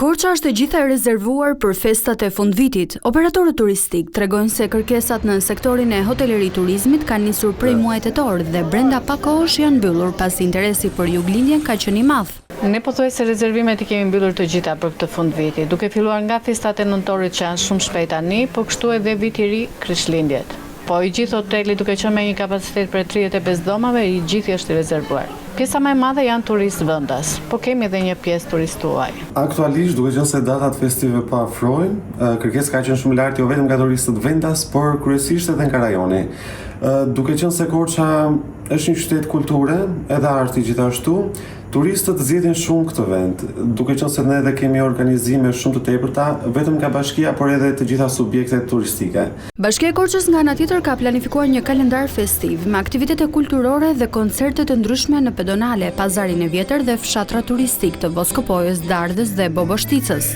Korça është e gjitha e rezervuar për festat e fundvitit. Operatorët turistik tregojnë se kërkesat në sektorin e hoteleri turizmit kanë nisur prej muajit tetor dhe brenda pak kohësh janë mbyllur pasi interesi për juglindjen ka qenë i madh. Ne pothuajse rezervimet i kemi mbyllur të gjitha për këtë fundviti, duke filluar nga festat e nëntorit që janë shumë shpejt tani, po kështu edhe viti i ri, Krishtlindjet. Po i gjithë hoteli duke qenë me një kapacitet për 35 dhomave, i gjithë është i rezervuar. Pjesa më e madhe janë turistë vendas, po kemi edhe një pjesë turistë tuaj. Aktualisht, duke qenë se datat festive po afrojnë, kërkesa ka qenë shumë lart jo vetëm nga turistët vendas, por kryesisht edhe nga rajoni. Duke qenë se Korça është një qytet kulture, edhe arti gjithashtu, turistët zgjedhin shumë këtë vend, duke qenë se ne edhe kemi organizime shumë të tepërta, vetëm nga bashkia, por edhe të gjitha subjektet turistike. Bashkia e Korçës nga ana tjetër ka planifikuar një kalendar festiv me aktivitete kulturore dhe koncerte të ndryshme në pedonale, pazarin e vjetër dhe fshatra turistik të Voskopojës, Dardhës dhe Boboshticës.